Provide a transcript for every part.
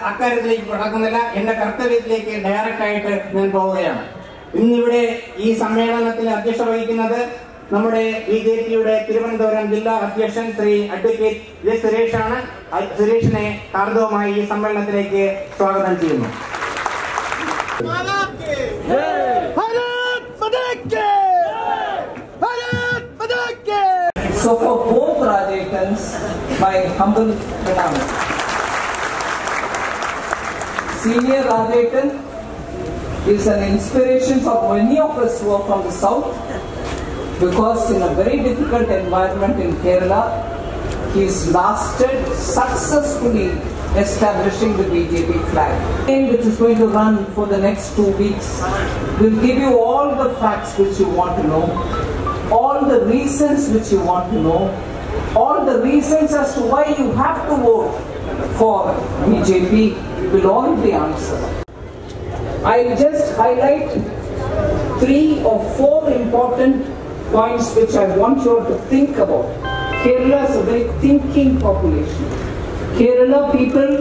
അക്കാര്യത്തിലേക്ക് കടക്കുന്നില്ല. എന്റെ കർത്തവ്യത്തിലേക്ക് ഡയറക്റ്റ് ആയിട്ട് ഞാൻ പോവുകയാണ്. ഇന്നിവിടെ ഈ സമ്മേളനത്തിൽ അധ്യക്ഷത വഹിക്കുന്നത് നമ്മുടെ BJP-യുടെ തിരുവനന്തപുരം ജില്ലാ അധ്യക്ഷൻ ശ്രീ അഡ്വക്കേറ്റ് എസ് സുരേഷാണ്. സുരേഷിനെ ഹാർദവമായി ഈ സമ്മേളനത്തിലേക്ക് സ്വാഗതം ചെയ്യുന്നു. So for both Rajatans, my humble pranam. Senior Rajatan is an inspiration for many of us who are from the south, because in a very difficult environment in Kerala, he's lasted successfully establishing the BJP flag, which is going to run for the next 2 weeks. We'll give you all the facts which you want to know, all the reasons which you want to know, all the reasons as to why you have to vote for BJP will all be answered. I'll just highlight 3 or 4 important points which I want you all to think about. Kerala is a very thinking population. Kerala people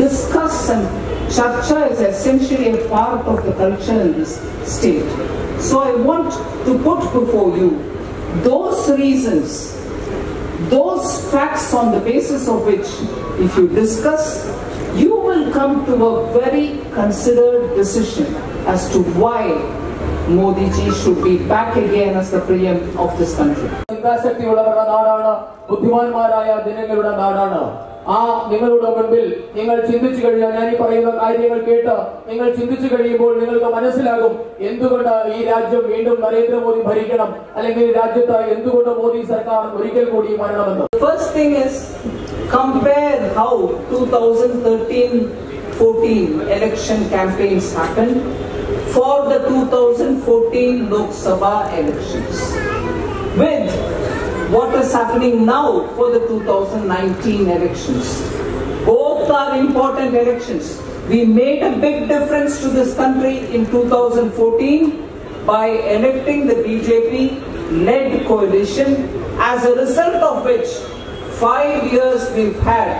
discuss, and Charcha is essentially a part of the culture in this state. So I want to put before you those reasons, those facts on the basis of which, if you discuss, you will come to a very considered decision as to why Modi ji should be back again as the PM of this country. ആ നിങ്ങളുടെ മുൻപിൽ നിങ്ങൾ ചിന്തിച്ചു കഴിഞ്ഞാൽ, ഞാൻ ഈ പറയുന്ന കാര്യങ്ങൾ കേട്ട് നിങ്ങൾ ചിന്തിച്ചു കഴിയുമ്പോൾ നിങ്ങൾക്ക് മനസ്സിലാകും എന്തുകൊണ്ട് ഈ രാജ്യം വീണ്ടും നരേന്ദ്രമോദി ഭരിക്കണം, അല്ലെങ്കിൽ രാജ്യത്ത് എന്തുകൊണ്ട് മോദി സർക്കാർ ഒരിക്കൽ കൂടി വരണമെന്ന്. First thing is, compare how 2013-14 election campaigns happened for the 2014 Lok Sabha elections with what is happening now for the 2019 elections. Both are important elections. We made a big difference to this country in 2014 by electing the BJP-led coalition, as a result of which 5 years we've had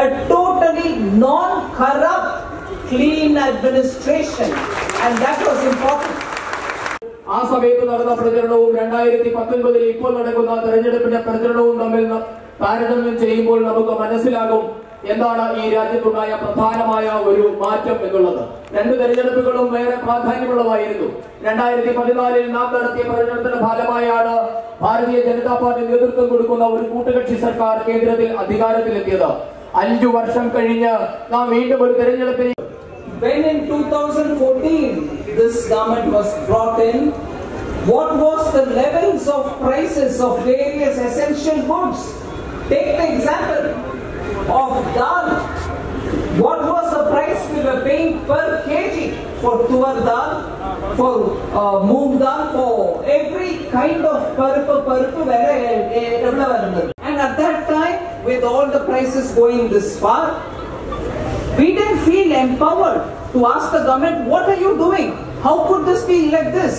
a totally non-corrupt, clean administration, and that was important. ആ സമയത്ത് നടന്ന പ്രചരണവും 2019 ഇപ്പോൾ നടക്കുന്ന തെരഞ്ഞെടുപ്പിന്റെ പ്രചരണവും തമ്മിൽ താരതമ്യം ചെയ്യുമ്പോൾ നമുക്ക് മനസ്സിലാകും എന്താണ് ഈ രാജ്യത്തുണ്ടായ പ്രധാനമായ ഒരു മാറ്റം എന്നുള്ളത്. 2 തെരഞ്ഞെടുപ്പുകളും വേറെ പ്രാധാന്യമുള്ളതായിരുന്നു. 2014 നാം നടത്തിയ പ്രചരണത്തിന്റെ ഫലമായാണ് ഭാരതീയ ജനതാ പാർട്ടി നേതൃത്വം കൊടുക്കുന്ന ഒരു കൂട്ടുകക്ഷി സർക്കാർ കേന്ദ്രത്തിൽ അധികാരത്തിലെത്തിയത്. 5 വർഷം കഴിഞ്ഞ് നാം വീണ്ടും ഒരു തെരഞ്ഞെടുപ്പിന്. When in 2014 this government was brought in, what was the levels of prices of various essential goods? Take the example of dal. What was the price we were paying per kg for tuar dal, for moong dal, for every kind of paruppu vela. And at that time, with all the prices going this far, we didn't feel empowered to ask the government, what are you doing? How could this be like this?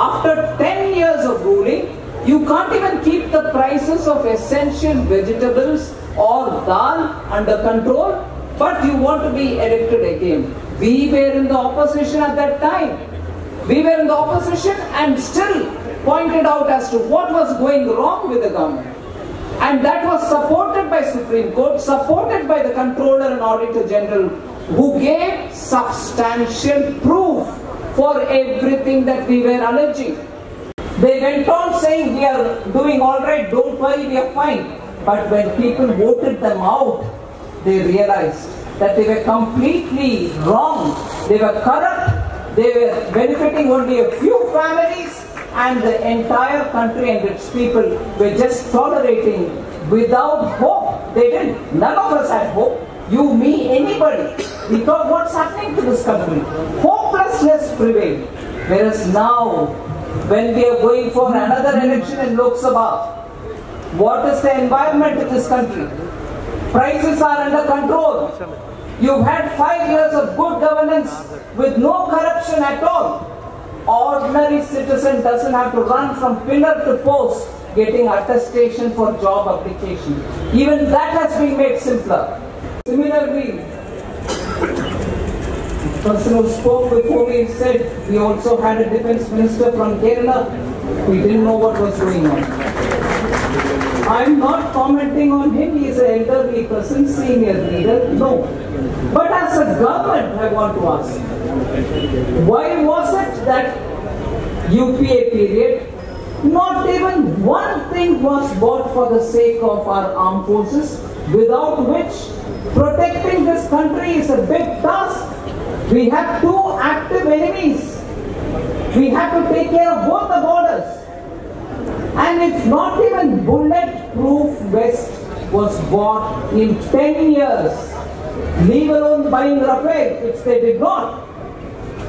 After 10 years of ruling, you can't even keep the prices of essential vegetables or dal under control, but you want to be elected again. We were in the opposition at that time. We were in the opposition and still pointed out as to what was going wrong with the government. And that was supported by Supreme Court, supported by the Controller and Auditor General, who gave substantial proof for everything that we were alleging. They went on saying, we are doing all right, don't worry, we are fine. But when people voted them out, they realized that they were completely wrong. They were corrupt. They were benefiting only a few families, and the entire country and its people were just tolerating without hope. They didn't. None of us had hope. You, me, anybody. We thought, what's happening to this country? Hopelessness prevailed. Whereas now, when we are going for another election in Lok Sabha, what is the environment in this country? Prices are under control. You've had 5 years of good governance with no corruption at all. Ordinary citizen doesn't have to run from pillar to post getting attestation for job application. Even that has been made simpler. Similarly, person who spoke before me said we also had a defense minister from Kerala. We didn't know what was going on. I'm not commenting on him. He is an elderly person, senior leader. No. But as a government, I want to ask, why was it that UPA period, not even one thing was bought for the sake of our armed forces, without which protecting this country is a big task. We have two active enemies. We have to take care of both the borders. And if not even bulletproof vest was bought in 10 years, leave alone buying Rafale, which they did not,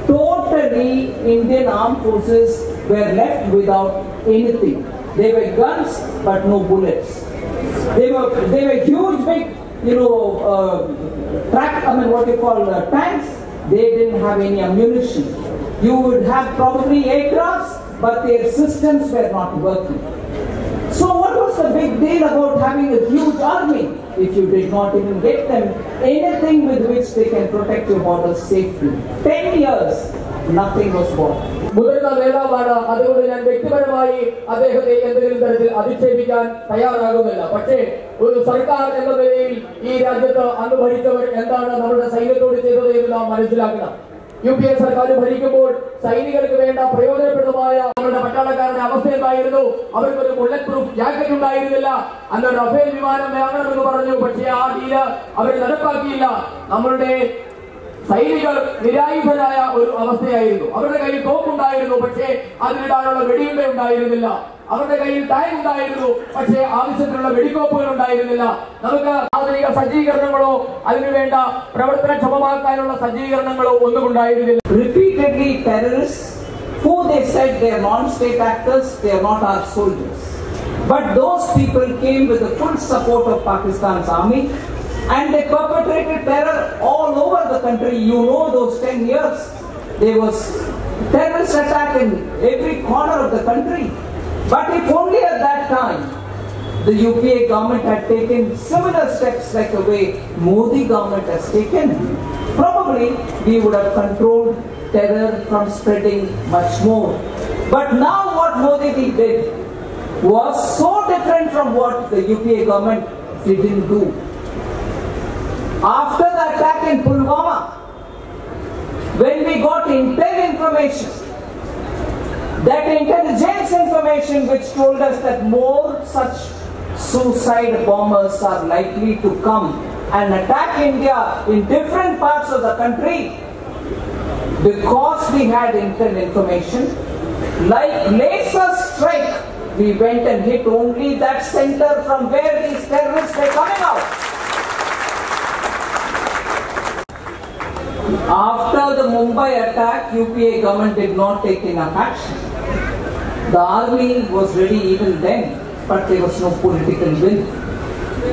totally Indian armed forces were left without anything. They were guns, but no bullets. They were huge, big, tanks. They didn't have any ammunition. You would have probably aircrafts, but their systems were not working. So what was the big deal about having a huge army if you did not even get them anything with which they can protect your borders safely? 10 years, nothing was bought. മുതിർന്ന നേതാവാണ്. അതുകൊണ്ട് ഞാൻ വ്യക്തിപരമായി അദ്ദേഹത്തെ എന്തെങ്കിലും തരത്തിൽ അധിക്ഷേപിക്കാൻ തയ്യാറാകുന്നില്ല. പക്ഷേ ഒരു സർക്കാർ എന്ന നിലയിൽ ഈ രാജ്യത്ത് അന്ന് ഭരിച്ചവർ എന്താണ് നമ്മുടെ സൈന്യത്തോട് ചെയ്തത് എന്ന് നാം മനസ്സിലാക്കണം. UPA സർക്കാർ ഭരിക്കുമ്പോൾ സൈനികർക്ക് വേണ്ട പ്രയോജനപ്രദമായ അവരുടെ പട്ടാളക്കാരുടെ അവസ്ഥ എന്തായിരുന്നു? അവർക്കൊരു ബുള്ളറ്റ് പ്രൂഫ് ജാക്കറ്റ് ഉണ്ടായിരുന്നില്ല. അന്ന് റഫേൽ വിമാനം വാങ്ങണമെന്ന് പറഞ്ഞു. പക്ഷേ ആ ഡീല് അവർ നടപ്പാക്കിയില്ല. നമ്മളുടെ സൈനികർ നിരായുധരായ ഒരു അവസ്ഥയായിരുന്നു. അവരുടെ കയ്യിൽ തോക്കുണ്ടായിരുന്നു, പക്ഷേ അതിനിടാനുള്ള വെടിയുണ്ട ഉണ്ടായിരുന്നില്ല. അവരുടെ കയ്യിൽ ടാങ്ക് ഉണ്ടായിരുന്നു, പക്ഷേ ആവശ്യത്തിനുള്ള വെടിക്കോപ്പുകൾ ഉണ്ടായിരുന്നില്ല. നമുക്ക് ആധുനിക സജ്ജീകരണങ്ങളോ അതിനുവേണ്ട പ്രവർത്തനക്ഷമമാക്കാനുള്ള സജ്ജീകരണങ്ങളോ ഒന്നും ഉണ്ടായിരുന്നില്ല. Repeatedly terrorists, who they said they are non-state actors, they are not our soldiers. But those people came with the full support of Pakistan's army, and they perpetrated terror all over the country. You know those 10 years. There was terrorist attack in every corner of the country. But if only at that time the UPA government had taken similar steps like the way Modi government has taken, probably we would have controlled terror from spreading much more. But now what Modi did was so different from what the UPA government didn't do. After the attack in Pulwama, when we got intel information, that intelligence information which told us that more such suicide bombers are likely to come and attack India in different parts of the country, because we had intel information, like laser strike, we went and hit only that center from where these terrorists were coming out. After the Mumbai attack, UPA government did not take enough action. The army was ready even then, but there was no political will.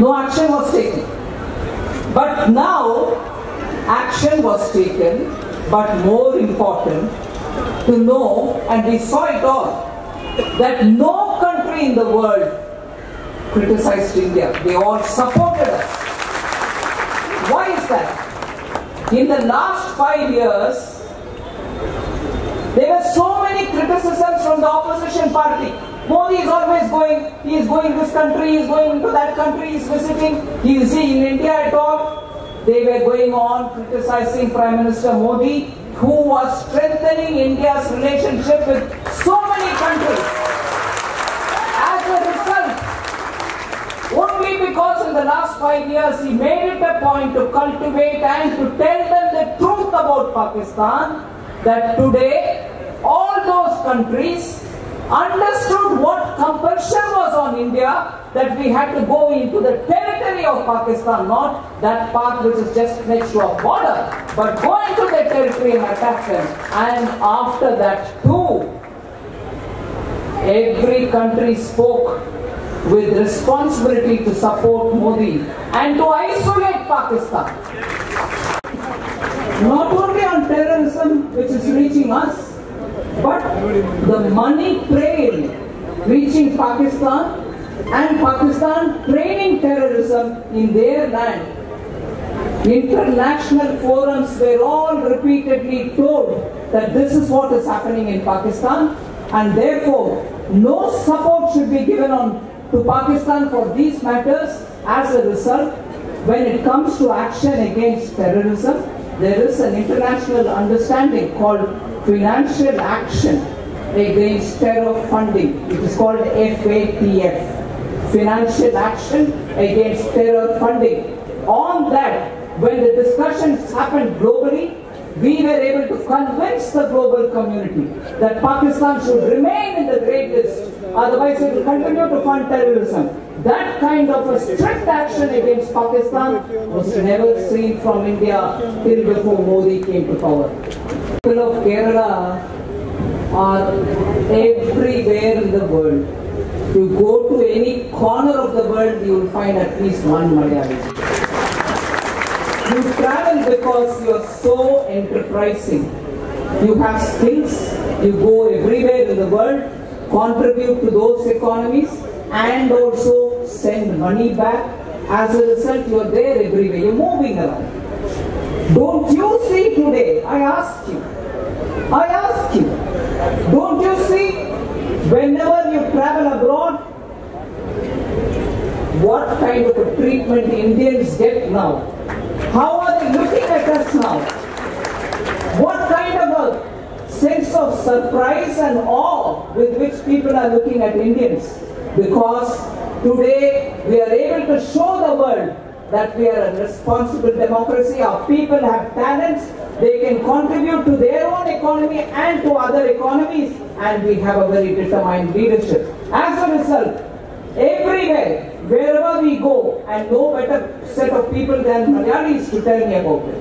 No action was taken. But now, action was taken, but more important to know, and we saw it all, that no country in the world criticized India. They all supported us. Why is that? In the last 5 years, there were so many criticisms from the opposition party. Modi is always going, he is going this country, he is going into that country, he is visiting, he is in India at all. They were going on criticizing Prime Minister Modi, who was strengthening India's relationship with so many countries. As a result, only because in the last 5 years he made it a point to cultivate and to tell them the truth about Pakistan, that today all those countries understood what compulsion was on India, that we had to go into the territory of Pakistan, not that part which is just next to our border, but go into their territory and attack them. And after that too, every country spoke with responsibility to support Modi and to isolate Pakistan. Not only on terrorism which is reaching us, but the money trail reaching Pakistan and Pakistan training terrorism in their land International forums were all repeatedly told that this is what is happening in Pakistan, and therefore no support should be given to Pakistan for these matters. As a result, when it comes to action against terrorism, there is an international understanding called Financial Action Against Terror Funding. It is called FATF, Financial Action Against Terror Funding. On that, when the discussions happened globally, we were able to convince the global community that Pakistan should remain in the grey list, otherwise it will continue to fund terrorism. That kind of a strict action against Pakistan was never seen from India till before Modi came to power. People of Kerala are everywhere in the world. You go to any corner of the world, you will find at least one Malayali. You travel because you are so enterprising. You have skills, you go everywhere in the world, contribute to those economies, and also send money back. As a result, you are there everywhere, you are moving around. Don't you see today, I ask you, don't you see whenever you travel abroad, what kind of a treatment Indians get now? How are they looking at us now? What kind of a sense of surprise and awe with which people are looking at Indians? Because today we are able to show the world that we are a responsible democracy. Our people have talents. They can contribute to their own economy and to other economies, and we have a very determined leadership. As a result, everywhere, wherever we go, and no better set of people than Malayalis to tell me about it.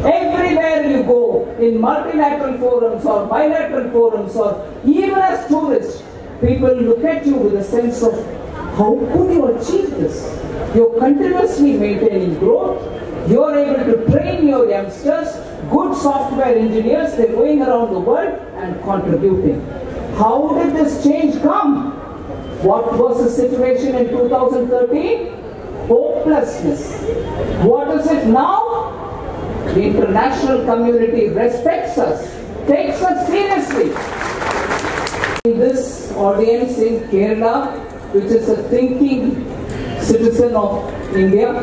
Everywhere you go, in multilateral forums or bilateral forums or even as tourists, people look at you with a sense of, how could you achieve this? You're continuously maintaining growth. You're able to train your youngsters, good software engineers, they're going around the world and contributing. How did this change come? What was the situation in 2013? Hopelessness. What is it now? The international community respects us, takes us seriously. In this audience in Kerala, which is a thinking citizen of India,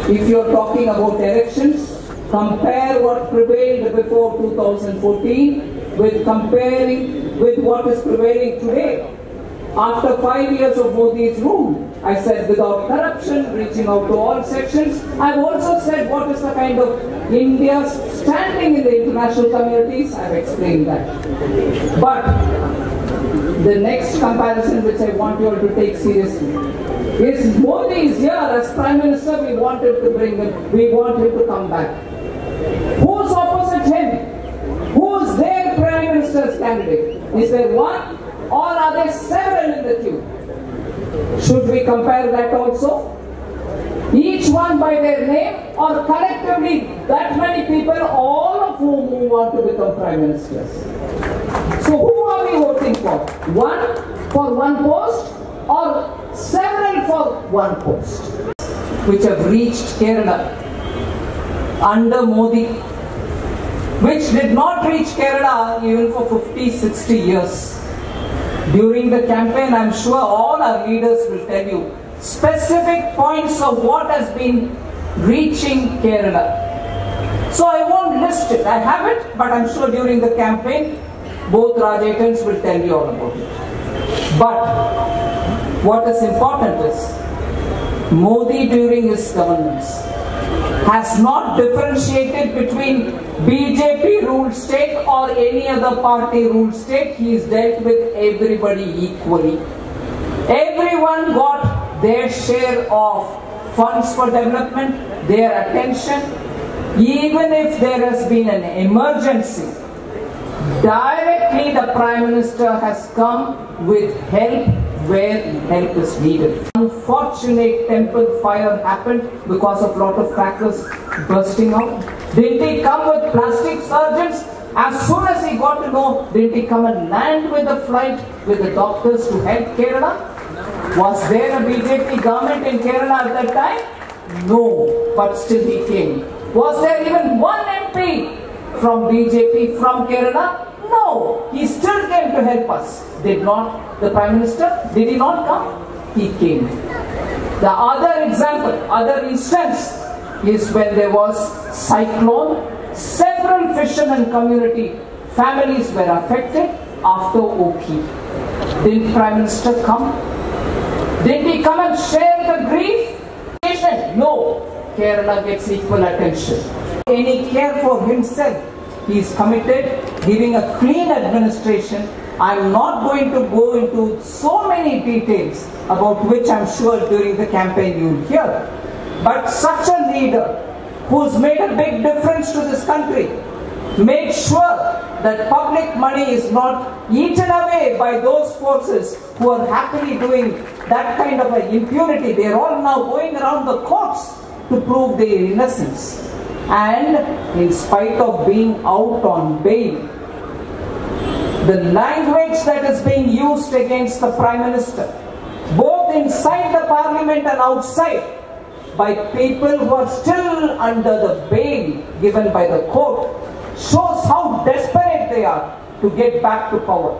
if you are talking about elections, compare what prevailed before 2014 with comparing with what is prevailing today. After 5 years of Modi's rule, I said without corruption, reaching out to all sections. I've also said what is the kind of India's standing in the international communities. I've explained that. But the next comparison which I want you all to take seriously is Modi is here as Prime Minister. We wanted to bring him. We want him to come back. Who's opposite him? Who's their Prime Minister's candidate? Is there one? Or are there several in the queue? Should we compare that also? Each one by their name, or collectively that many people, all of whom want to become Prime Ministers? So who are we voting for? One for one post, or several for one post? Which have reached Kerala under Modi, which did not reach Kerala even for 50-60 years. During the campaign, I'm sure all our leaders will tell you specific points of what has been reaching Kerala. So I won't list it. I have it, but I'm sure during the campaign, both Rajatans will tell you all about it. But what is important is, Modi during his governance has not differentiated between BJP ruled state or any other party ruled state. He has dealt with everybody equally. Everyone got their share of funds for development, their attention. Even if there has been an emergency, directly the Prime Minister has come with help where help is needed. Unfortunate temple fire happened because of lot of crackers bursting out. Didn't he come with plastic surgeons? As soon as he got to know, didn't he come and land with the flight with the doctors to help Kerala? Was there a BJP government in Kerala at that time? No, but still he came. Was there even one MP from BJP from Kerala? No, he still came to help us. Did not the Prime Minister? Did he not come? He came. The other example, other instance is when there was cyclone. Several fishermen community families were affected after Oki. Did Prime Minister come? Did he come and share the grief? No. Kerala gets equal attention. Any care for himself, he is committed, giving a clean administration. I am not going to go into so many details about which I am sure during the campaign you will hear. But such a leader who has made a big difference to this country, made sure that public money is not eaten away by those forces who are happily doing that kind of impunity. They are all now going around the courts to prove their innocence. And in spite of being out on bail, the language that is being used against the Prime Minister, both inside the Parliament and outside, by people who are still under the bail given by the court, shows how desperate they are to get back to power.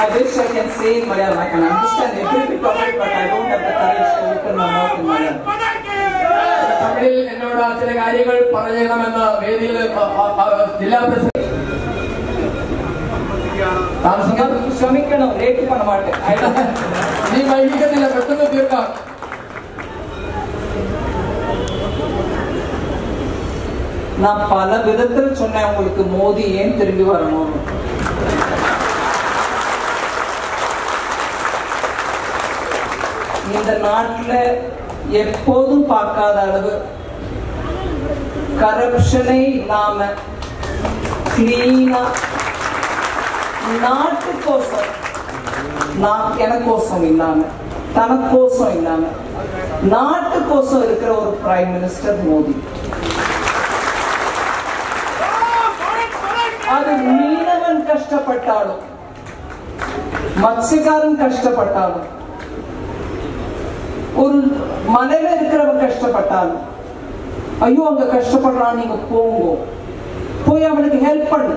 I wish I can say in Malayalam. I can understand every bit of it, but I don't have the courage to open my mouth in Malayalam. തമിഴിൽ എന്നോട് ചില കാര്യങ്ങൾ പറയണമെന്ന് വേദിയിൽ ജില്ലാ president ശ്രമിക്കണം, late பண்ண மாட்டேன். നീ വൈകിക്കുന്നില്ല, പെട്ടെന്ന് തീർക്കാം. நான் பல விதத்தில் சொன்னேன் உங்களுக்கு, மோடி ஏன் திரும்பி வரணும். இந்த நாட்டுல எப்போதும் பார்க்காத அளவு கரப்ஷனை நாம கிளீனா நாட்டுக்கோசம், எனக்கோசம் இல்லாம, தனக்கோசம் இல்லாம நாட்டுக்கோசம் இருக்கிற ஒரு பிரைம் மினிஸ்டர் மோடி. அது மீனவன் கஷ்டப்பட்டாலும், மத்ஸ்யக்காரன் கஷ்டப்பட்டாலும், ஒரு மலையில இருக்கிறவன் கஷ்டப்பட்டாலும், ஐயோ அங்க கஷ்டப்படுறான், நீங்க போங்க, போய் அவனுக்கு ஹெல்ப் பண்ணு,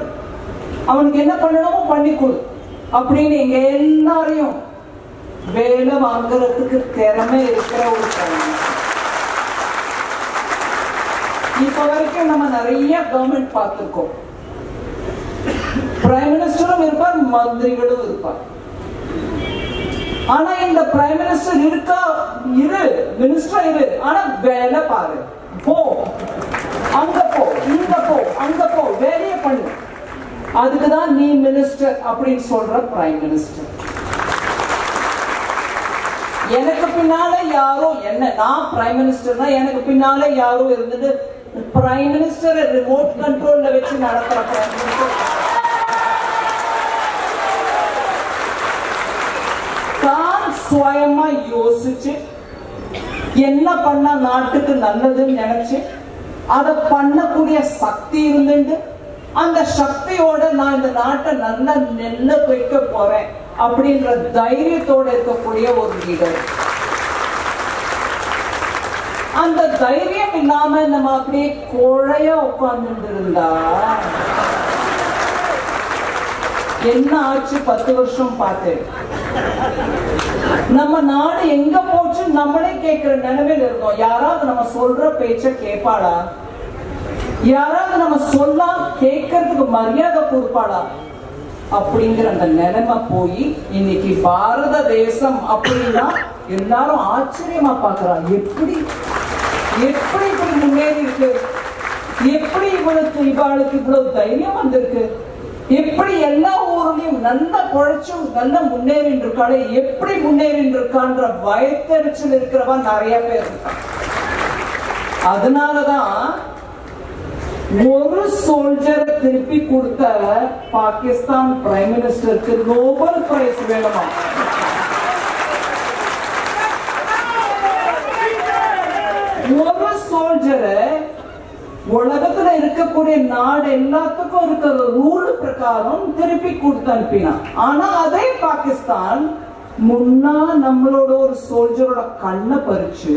அவனுக்கு என்ன பண்ணணுமோ பண்ணி கொடு அப்படின்னு எங்க எல்லாரையும் வேலை வாங்குறதுக்கு திறமை இருக்கிற ஒரு இப்ப வரைக்கும் நம்ம நிறைய கவர்மெண்ட் பார்த்திருக்கோம். பிரைம் மினிஸ்டரும் இருப்பார், மந்திரிகளும் இருப்பார். ஆனா இந்த பிரைம் மினிஸ்டர் இருக்கா, இரு மினிஸ்டர் இரு, ஆனா வேலை பாரு, போ அங்க போ, இங்க போ, அங்க போ, வேலையை பண்ணு, அதுக்குதான் நீ மினிஸ்டர் அப்படின்னு சொல்ற பிரைம் மினிஸ்டர். எனக்கு பின்னால யாரோ என்ன, நான் பிரைம் மினிஸ்டர் தான், எனக்கு பின்னால யாரோ இருந்தது பிரைம் மினிஸ்டர் ரிமோட் கண்ட்ரோல்ல வச்சு நடத்துற பிரைம் மினிஸ்டர் தான் சுயமா யோசிச்சு என்ன பண்ணா நாட்டுக்கு நல்லதுன்னு நினைச்சு அதை பண்ணக்கூடிய சக்தி இருந்துட்டு, அந்த சக்தியோட நான் இந்த நாட்டை நல்லா நெல்ல வைக்க போறேன் அப்படின்ற தைரியத்தோட இருக்கக்கூடிய ஒரு லீடர். அந்த தைரியம் இல்லாம நம்ம அப்படியே கோழையா உட்கார்ந்து இருந்தா என்ன ஆச்சு? 10 வருஷம் பார்த்தேன். நம்ம நாடு எங்க போச்சு நம்மளே கேட்கிற நிலைமையில இருந்தோம். யாராவது நம்ம சொல்ற பேச்ச கேட்பாளா? யாராவது நம்ம சொல்ல கேட்கறதுக்கு மரியாதை கொடுப்பாளா? அப்படிங்கிற அந்த நிலைமை போய் இன்னைக்கு பாரத தேசம் அப்படின்னா எல்லாரும் ஆச்சரியமா பாக்குறாங்க. எப்படி எப்படி இப்படி முன்னேறி இருக்கு? எப்படி இவளுக்கு இவ்வளவு தைரியம் வந்திருக்கு? எப்படி எல்லா ஊர்லயும் நல்ல குழைச்சும் நல்ல முன்னேறி இருக்காளே, எப்படி முன்னேறி இருக்கான்ற பயத்தறிச்சல் இருக்கிறவா நிறைய பேர் இருக்கா. அதனாலதான் ஒரு சோல்ஜர் திருப்பி கொடுத்த பாகிஸ்தான் பிரைம் மினிஸ்டருக்கு நோபல் பிரைஸ் வேணுமா? ஒரு சோல்ஜரை உலகத்துல இருக்கக்கூடிய நாடு எல்லாத்துக்கும் இருக்கிற ரூல் பிரகாரம் திருப்பி கொடுத்து அனுப்பினா. ஆனா அதே பாகிஸ்தான் முன்னா நம்மளோட ஒரு சோல்ஜரோட கண்ணை பறிச்சு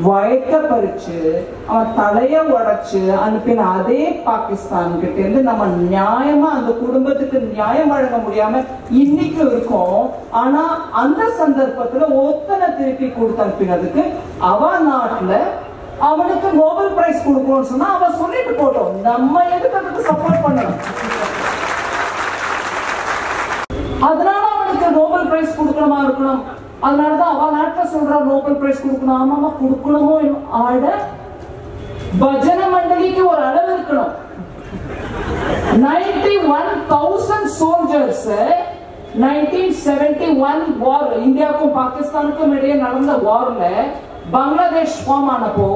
வயத்த பறிச்சு அவன் தலைய உடைச்சு அனுப்பின அதே பாகிஸ்தான் கிட்ட இருந்து நம்ம நியாயமா அந்த குடும்பத்துக்கு நியாயம் வழங்க முடியாம இன்னைக்கு இருக்கோம். ஆனா அந்த சந்தர்ப்பத்துல ஒத்தனை திருப்பி கொடுத்து அனுப்பினதுக்கு அவ நாட்டுல அவனுக்கு நோபல் பிரைஸ் கொடுக்கணும்னு சொன்னா அவன் சொல்லிட்டு போட்டோம். நம்ம எதுக்கு அதுக்கு சப்போர்ட் பண்ணணும்? அதனால அவனுக்கு நோபல் பிரைஸ் கொடுக்கணுமா இருக்கணும். அதனாலதான் அவ நாட்டில் சொல்ற நோபல் பிரைஸ் கொடுக்கணும். ஆமாமா கொடுக்கணுமோ ஆட பஜன மண்டலிக்கு ஒரு அளவு இருக்கணும். 91,000 சோல்ஜர்ஸ் 1971 வார், இந்தியாவுக்கும் பாகிஸ்தானுக்கும் இடையே நடந்த வார்ல பங்களாதேஷ் ஃபார்ம் ஆனப்போ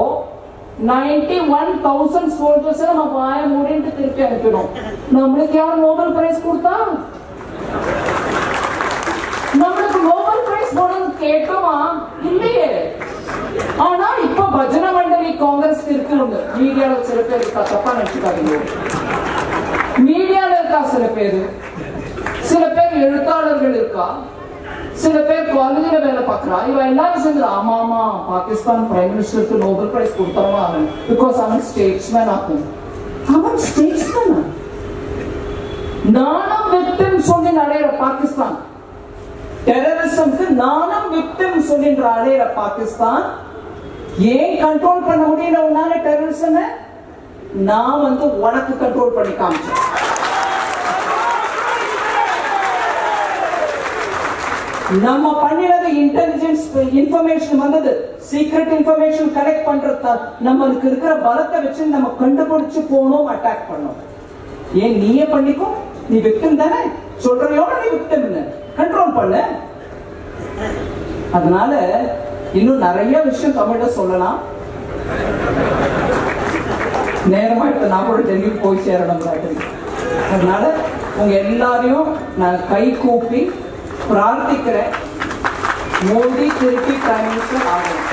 91,000 சோல்ஜர்ஸ் நம்ம வாய மூடிட்டு திருப்பி அனுப்பிடும். நம்மளுக்கு யார் நோபல் பிரைஸ் கொடுத்தா? நம்மளுக்கு நோபல் பிரைஸ் போனது கேட்டோமா? இல்லையே. ஆனா இப்ப பஜன மண்டலி காங்கிரஸ் இருக்குங்க. மீடியால சில பேர் இருக்கா, தப்பா நினைச்சுக்காதீங்க. மீடியால இருக்கா சில பேர் எழுத்தாளர்கள் இருக்கா, சில பேர் காலேஜ்ல வேலை பார்க்கறா. இவ எல்லாரும் சேர்ந்து ஆமா ஆமா பாகிஸ்தான் பிரைம் மினிஸ்டருக்கு நோபல் பிரைஸ் கொடுத்தவங்க அவன், பிகாஸ் அவன் ஸ்டேட்ஸ்மேன் ஆகும். அவன் ஸ்டேட்ஸ்மேன். நானும் விக்டிம் சொல்லி அடையிற பாகிஸ்தான், டெரரிசம்க்கு நானும் விக்டிம் சொல்லி அடையிற பாகிஸ்தான் ஏன் கண்ட்ரோல் பண்ண முடியல உன்னால டெரரிசம்? நான் உனக்கு கண்ட்ரோல் பண்ணி காமிச்சேன். நம்ம பண்ணினது இன்டெலிஜென்ஸ் இன்ஃபர்மேஷன் வந்தது, சீக்ரெட் இன்ஃபர்மேஷன் கலெக்ட் பண்றது. நம்மளுக்கு இருக்கிற பலத்தை வச்சு நம்ம கண்டுபிடிச்சு போனோம், அட்டாக் பண்ணோம். ஏன் நீயே பண்ணிக்கோ, நீ விக்டிம் தானே, சொல்றையோட நீ விக்டிம் கண்ட்ரோல் பண்ண. அதனால இன்னும் நிறைய விஷயம் தமிழ்ல சொல்லலாம். நேரமா இப்ப நான் கூட டெல்லிக்கு போய் சேரணும். அதனால உங்க எல்லாரையும் நான் கை கூப்பி பிரார்த்திக்கிறேன், மோடி திருப்பி பிரைம் மினிஸ்டர் ஆகணும்.